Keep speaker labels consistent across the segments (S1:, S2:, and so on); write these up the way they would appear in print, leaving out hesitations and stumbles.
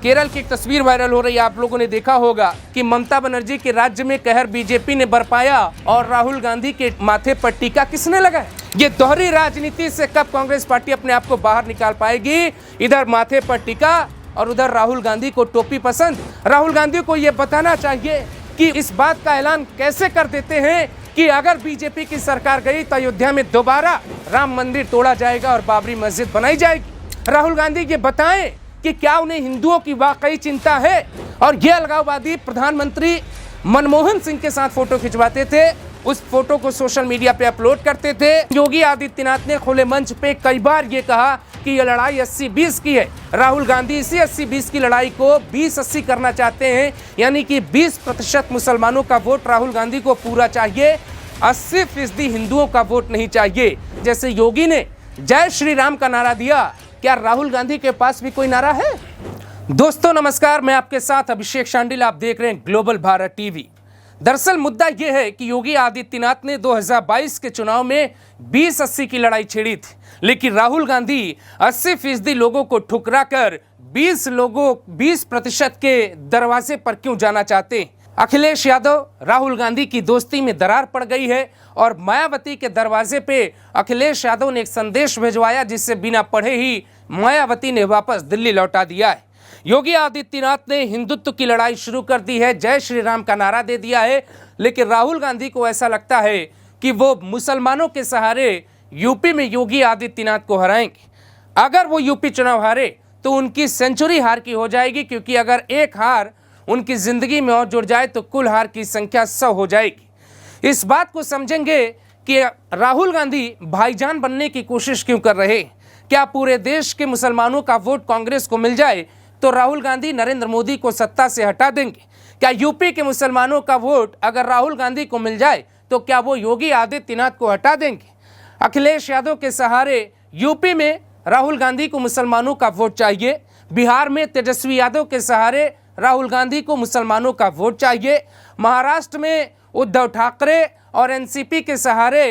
S1: केरल की एक तस्वीर वायरल हो रही है, आप लोगों ने देखा होगा कि ममता बनर्जी के राज्य में कहर बीजेपी ने बरपाया और राहुल गांधी के माथे पर टीका किसने लगाया। ये दोहरी राजनीति से कब कांग्रेस पार्टी अपने आप को बाहर निकाल पाएगी। इधर माथे पर टीका और उधर राहुल गांधी को टोपी पसंद। राहुल गांधी को ये बताना चाहिए कि इस बात का ऐलान कैसे कर देते हैं कि अगर बीजेपी की सरकार गई तो अयोध्या में दोबारा राम मंदिर तोड़ा जाएगा और बाबरी मस्जिद बनाई जाएगी। राहुल गांधी ये बताएं कि क्या उन्हें हिंदुओं की वाकई चिंता है। और ये अलगाववादी प्रधानमंत्री मनमोहन सिंह के साथ फोटो खिंचवाते थे, उस फोटो को सोशल मीडिया पे अपलोड करते थे। योगी आदित्यनाथ ने खुले मंच पे कई बार ये कहा कि ये लड़ाई 80-20 की है। राहुल गांधी इसी 80-20 की लड़ाई को 20-80 करना चाहते हैं, यानी कि 20% मुसलमानों का वोट राहुल गांधी को पूरा चाहिए, 80% हिंदुओं का वोट नहीं चाहिए। जैसे योगी ने जय श्री राम का नारा दिया, क्या राहुल गांधी के पास भी कोई नारा है। दोस्तों नमस्कार, मैं आपके साथ अभिषेक शांडिल, आप देख रहे हैं ग्लोबल भारत टीवी। दरअसल मुद्दा यह है कि योगी आदित्यनाथ ने 2022 के चुनाव में 20-80 की लड़ाई छेड़ी थी, लेकिन राहुल गांधी 80% लोगों को ठुकरा कर 20% के दरवाजे पर क्यों जाना चाहते हैं। अखिलेश यादव राहुल गांधी की दोस्ती में दरार पड़ गई है और मायावती के दरवाजे पे अखिलेश यादव ने एक संदेश भिजवाया, जिससे बिना पढ़े ही मायावती ने वापस दिल्ली लौटा दिया है। योगी आदित्यनाथ ने हिंदुत्व की लड़ाई शुरू कर दी है, जय श्री राम का नारा दे दिया है, लेकिन राहुल गांधी को ऐसा लगता है कि वो मुसलमानों के सहारे यूपी में योगी आदित्यनाथ को हराएंगे। अगर वो यूपी चुनाव हारे तो उनकी सेंचुरी हार की हो जाएगी, क्योंकि अगर एक हार उनकी जिंदगी में और जुड़ जाए तो कुल हार की संख्या 100 हो जाएगी। इस बात को समझेंगे कि राहुल गांधी भाईजान बनने की कोशिश क्यों कर रहे। क्या पूरे देश के मुसलमानों का वोट कांग्रेस को मिल जाए तो राहुल गांधी नरेंद्र मोदी को सत्ता से हटा देंगे। क्या यूपी के मुसलमानों का वोट अगर राहुल गांधी को मिल जाए तो क्या वो योगी आदित्यनाथ को हटा देंगे। अखिलेश यादव के सहारे यूपी में राहुल गांधी को मुसलमानों का वोट चाहिए, बिहार में तेजस्वी यादव के सहारे राहुल गांधी को मुसलमानों का वोट चाहिए, महाराष्ट्र में उद्धव ठाकरे और एनसीपी के सहारे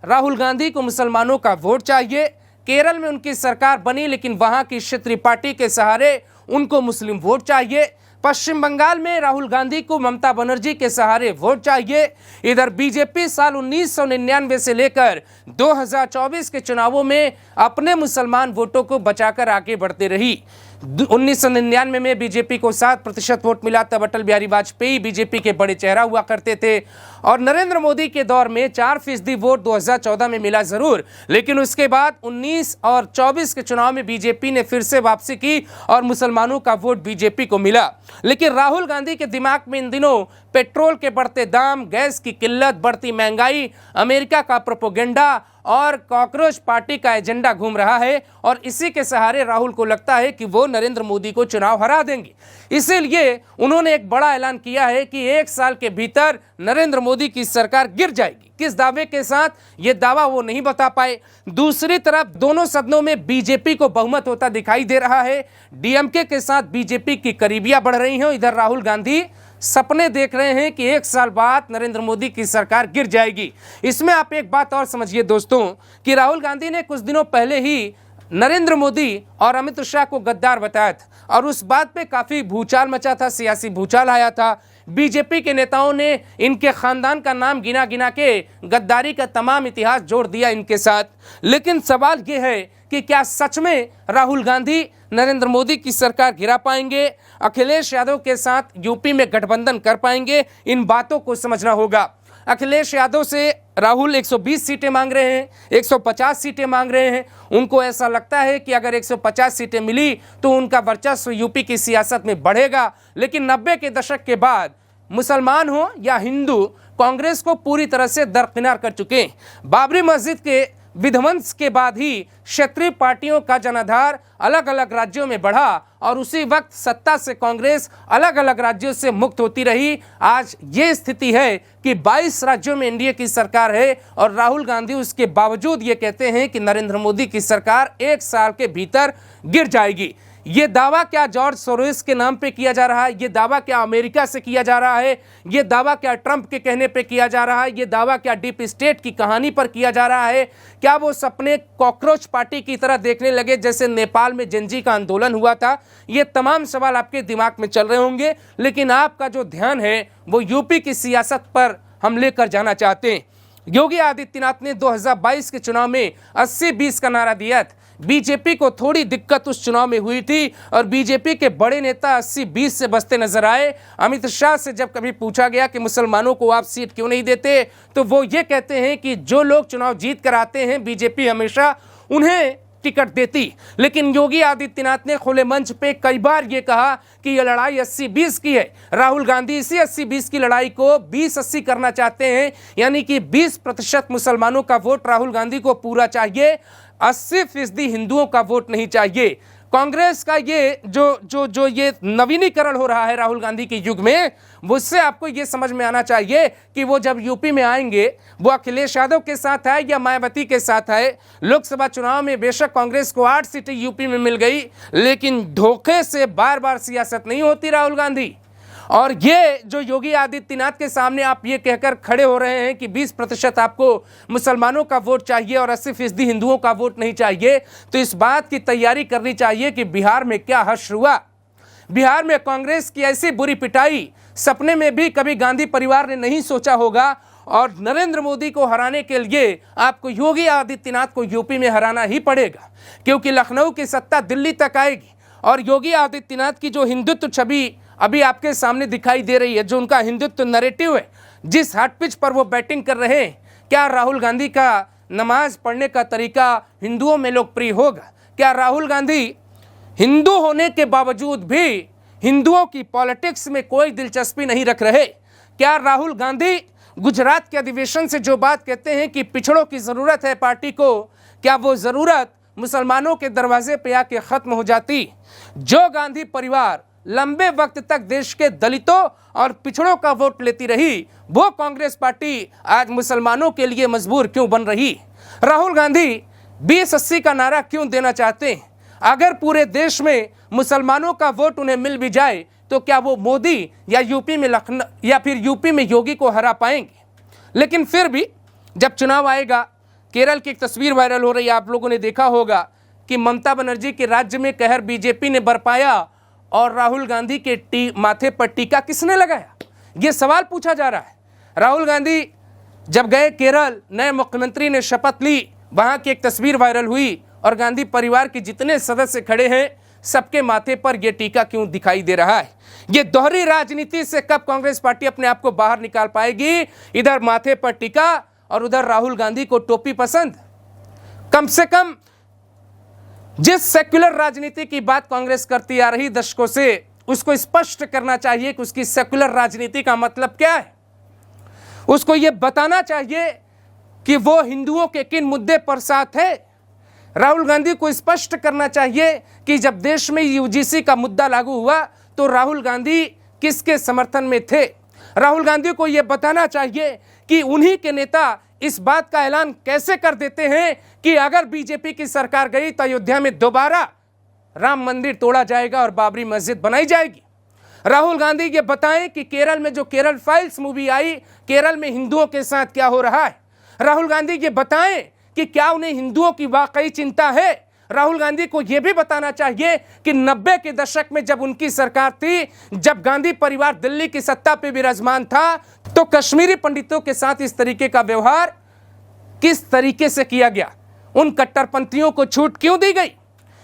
S1: राहुल गांधी को मुसलमानों का वोट चाहिए, केरल में उनकी सरकार बनी लेकिन वहां की क्षेत्रीय पार्टी के सहारे उनको मुस्लिम वोट चाहिए, पश्चिम बंगाल में राहुल गांधी को ममता बनर्जी के सहारे वोट चाहिए। इधर बीजेपी साल 1999 से लेकर 2024 के चुनावों में अपने मुसलमान वोटों को बचाकर आगे बढ़ती रही। 1999 में बीजेपी को 7% वोट मिला, तब अटल बिहारी वाजपेयी बीजेपी के बड़े चेहरा हुआ करते थे, और नरेंद्र मोदी के दौर में 4% वोट 2014 में मिला जरूर, लेकिन उसके बाद 19 और 24 के चुनाव में बीजेपी ने फिर से वापसी की और मुसलमानों का वोट बीजेपी को मिला। लेकिन राहुल गांधी के दिमाग में इन दिनों पेट्रोल के बढ़ते दाम, गैस की किल्लत, बढ़ती महंगाई, अमेरिका का प्रोपोगेंडा और कॉकरोच पार्टी का एजेंडा घूम रहा है, और इसी के सहारे राहुल को लगता है कि वो नरेंद्र मोदी को चुनाव हरा देंगे। इसीलिए उन्होंने एक बड़ा ऐलान किया है कि 1 साल के भीतर नरेंद्र मोदी की सरकार गिर जाएगी। किस दावे के साथ, ये दावा वो नहीं बता पाए। दूसरी तरफ दोनों सदनों में बीजेपी को बहुमत होता दिखाई दे रहा है, डीएमके के साथ बीजेपी की करीबियां बढ़ रही हैं। इधर राहुल गांधी सपने देख रहे हैं कि 1 साल बाद नरेंद्र मोदी की सरकार गिर जाएगी। इसमें आप एक बात और समझिए दोस्तों कि राहुल गांधी ने कुछ दिनों पहले ही नरेंद्र मोदी और अमित शाह को गद्दार बताया था, और उस बात पे काफ़ी भूचाल मचा था, सियासी भूचाल आया था। बीजेपी के नेताओं ने इनके खानदान का नाम गिना गिना के गद्दारी का तमाम इतिहास जोड़ दिया इनके साथ। लेकिन सवाल ये है कि क्या सच में राहुल गांधी नरेंद्र मोदी की सरकार गिरा पाएंगे, अखिलेश यादव के साथ यूपी में गठबंधन कर पाएंगे। इन बातों को समझना होगा। अखिलेश यादव से राहुल 120 सीटें मांग रहे हैं, 150 सीटें मांग रहे हैं। उनको ऐसा लगता है कि अगर 150 सीटें मिली तो उनका वर्चस्व यूपी की सियासत में बढ़ेगा। लेकिन 90 के दशक के बाद मुसलमान हो या हिंदू, कांग्रेस को पूरी तरह से दरकिनार कर चुके हैं। बाबरी मस्जिद के विध्वंस के बाद ही क्षेत्रीय पार्टियों का जनाधार अलग अलग राज्यों में बढ़ा, और उसी वक्त सत्ता से कांग्रेस अलग अलग राज्यों से मुक्त होती रही। आज ये स्थिति है कि 22 राज्यों में एनडीए की सरकार है, और राहुल गांधी उसके बावजूद ये कहते हैं कि नरेंद्र मोदी की सरकार 1 साल के भीतर गिर जाएगी। ये दावा क्या जॉर्ज सोरोस के नाम पे किया जा रहा है? ये दावा क्या अमेरिका से किया जा रहा है? ये दावा क्या ट्रंप के कहने पे किया जा रहा है? ये दावा क्या डीप स्टेट की कहानी पर किया जा रहा है? क्या वो सपने कॉकरोच पार्टी की तरह देखने लगे जैसे नेपाल में जेनजी का आंदोलन हुआ था? ये तमाम सवाल आपके दिमाग में चल रहे होंगे, लेकिन आपका जो ध्यान है वो यूपी की सियासत पर हम लेकर जाना चाहते हैं। योगी आदित्यनाथ ने 2022 के चुनाव में 80-20 का नारा दिया था। बीजेपी को थोड़ी दिक्कत उस चुनाव में हुई थी और बीजेपी के बड़े नेता 80-20 से बचते नजर आए। अमित शाह से जब कभी पूछा गया कि मुसलमानों को आप सीट क्यों नहीं देते, तो वो ये कहते हैं कि जो लोग चुनाव जीत कर आते हैं बीजेपी हमेशा उन्हें टिकट देती। लेकिन योगी आदित्यनाथ ने खुले मंच पे कई बार ये कहा कि ये लड़ाई 80-20 की है। राहुल गांधी इसी 80-20 की लड़ाई को 20-80 करना चाहते हैं, यानी कि 20% मुसलमानों का वोट राहुल गांधी को पूरा चाहिए, 80% हिंदुओं का वोट नहीं चाहिए। कांग्रेस का ये जो ये नवीनीकरण हो रहा है राहुल गांधी के युग में, उससे आपको ये समझ में आना चाहिए कि वो जब यूपी में आएंगे वो अखिलेश यादव के साथ है या मायावती के साथ है। लोकसभा चुनाव में बेशक कांग्रेस को 8 सीटें यूपी में मिल गई, लेकिन धोखे से बार बार सियासत नहीं होती राहुल गांधी। और ये जो योगी आदित्यनाथ के सामने आप ये कहकर खड़े हो रहे हैं कि 20% आपको मुसलमानों का वोट चाहिए और 80% हिंदुओं का वोट नहीं चाहिए, तो इस बात की तैयारी करनी चाहिए कि बिहार में क्या हश्र हुआ। बिहार में कांग्रेस की ऐसी बुरी पिटाई सपने में भी कभी गांधी परिवार ने नहीं सोचा होगा। और नरेंद्र मोदी को हराने के लिए आपको योगी आदित्यनाथ को यूपी में हराना ही पड़ेगा, क्योंकि लखनऊ की सत्ता दिल्ली तक आएगी। और योगी आदित्यनाथ की जो हिंदुत्व छवि अभी आपके सामने दिखाई दे रही है, जो उनका हिंदुत्व नैरेटिव है, जिस हाट पिच पर वो बैटिंग कर रहे हैं, क्या राहुल गांधी का नमाज पढ़ने का तरीका हिंदुओं में लोकप्रिय होगा? क्या राहुल गांधी हिंदू होने के बावजूद भी हिंदुओं की पॉलिटिक्स में कोई दिलचस्पी नहीं रख रहे? क्या राहुल गांधी गुजरात के अधिवेशन से जो बात कहते हैं कि पिछड़ों की ज़रूरत है पार्टी को, क्या वो ज़रूरत मुसलमानों के दरवाजे पे आके ख़त्म हो जाती? जो गांधी परिवार लंबे वक्त तक देश के दलितों और पिछड़ों का वोट लेती रही, वो कांग्रेस पार्टी आज मुसलमानों के लिए मजबूर क्यों बन रही? राहुल गांधी 20-80 का नारा क्यों देना चाहते हैं? अगर पूरे देश में मुसलमानों का वोट उन्हें मिल भी जाए तो क्या वो मोदी या यूपी में लखनऊ या फिर यूपी में योगी को हरा पाएंगे? लेकिन फिर भी जब चुनाव आएगा, केरल की एक तस्वीर वायरल हो रही है, आप लोगों ने देखा होगा कि ममता बनर्जी के राज्य में कहर बीजेपी ने बरपाया और राहुल गांधी के माथे पर टीका किसने लगाया? ये सवाल पूछा जा रहा है। राहुल गांधी जब गए केरल, नए मुख्यमंत्री ने शपथ ली, वहां की एक तस्वीर वायरल हुई और गांधी परिवार के जितने सदस्य खड़े हैं सबके माथे पर यह टीका क्यों दिखाई दे रहा है? ये दोहरी राजनीति से कब कांग्रेस पार्टी अपने आप को बाहर निकाल पाएगी? इधर माथे पर टीका और उधर राहुल गांधी को टोपी पसंद। कम से कम जिस सेक्युलर राजनीति की बात कांग्रेस करती आ रही दशकों से, उसको स्पष्ट करना चाहिए कि उसकी सेक्युलर राजनीति का मतलब क्या है। उसको यह बताना चाहिए कि वो हिंदुओं के किन मुद्दे पर साथ है। राहुल गांधी को स्पष्ट करना चाहिए कि जब देश में यूजीसी का मुद्दा लागू हुआ तो राहुल गांधी किसके समर्थन में थे। राहुल गांधी को यह बताना चाहिए कि उन्हीं के नेता इस बात का ऐलान कैसे कर देते हैं कि अगर बीजेपी की सरकार गई तो अयोध्या में दोबारा राम मंदिर तोड़ा जाएगा और बाबरी मस्जिद बनाई जाएगी। राहुल गांधी ये बताएं कि केरल में जो केरल फाइल्स मूवी आई, केरल में हिंदुओं के साथ क्या हो रहा है। राहुल गांधी ये बताएं कि क्या उन्हें हिंदुओं की वाकई चिंता है। राहुल गांधी को यह भी बताना चाहिए कि 90 के दशक में जब उनकी सरकार थी, जब गांधी परिवार दिल्ली की सत्ता पे विराजमान था, तो कश्मीरी पंडितों के साथ इस तरीके का व्यवहार किस तरीके से किया गया, उन कट्टरपंथियों को छूट क्यों दी गई।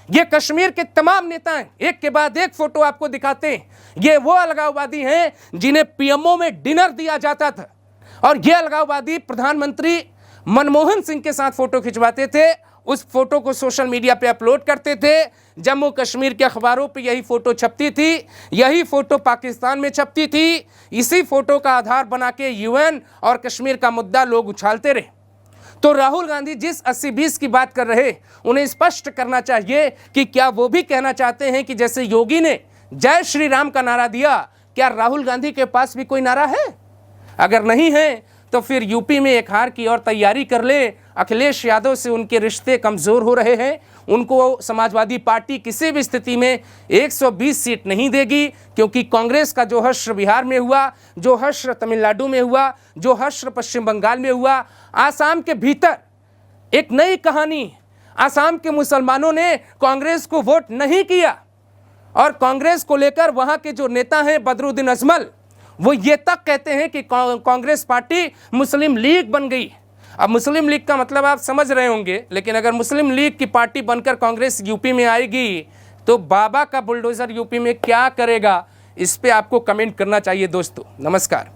S1: ये कश्मीर के तमाम नेता हैं, एक के बाद एक फोटो आपको दिखाते हैं। ये वो अलगाववादी हैं जिन्हें पीएमओ में डिनर दिया जाता था, और ये अलगाववादी प्रधानमंत्री मनमोहन सिंह के साथ फोटो खिंचवाते थे, उस फोटो को सोशल मीडिया पे अपलोड करते थे। जम्मू कश्मीर के अखबारों पे यही फोटो छपती थी, यही फोटो पाकिस्तान में छपती थी। इसी फोटो का आधार बना के यूएन और कश्मीर का मुद्दा लोग उछालते रहे। तो राहुल गांधी जिस 80-20 की बात कर रहे, उन्हें स्पष्ट करना चाहिए कि क्या वो भी कहना चाहते हैं कि जैसे योगी ने जय श्री राम का नारा दिया, क्या राहुल गांधी के पास भी कोई नारा है? अगर नहीं है तो फिर यूपी में एक हार की और तैयारी कर ले। अखिलेश यादव से उनके रिश्ते कमज़ोर हो रहे हैं उनको समाजवादी पार्टी किसी भी स्थिति में 120 सीट नहीं देगी, क्योंकि कांग्रेस का जो हश्र बिहार में हुआ, जो हश्र तमिलनाडु में हुआ, जो हश्र पश्चिम बंगाल में हुआ, आसाम के भीतर एक नई कहानी। आसाम के मुसलमानों ने कांग्रेस को वोट नहीं किया और कांग्रेस को लेकर वहां के जो नेता हैं बदरुद्दीन अजमल, वो ये तक कहते हैं कि कांग्रेस पार्टी मुस्लिम लीग बन गई। अब मुस्लिम लीग का मतलब आप समझ रहे होंगे, लेकिन अगर मुस्लिम लीग की पार्टी बनकर कांग्रेस यूपी में आएगी तो बाबा का बुलडोजर यूपी में क्या करेगा, इस पे आपको कमेंट करना चाहिए दोस्तों। नमस्कार।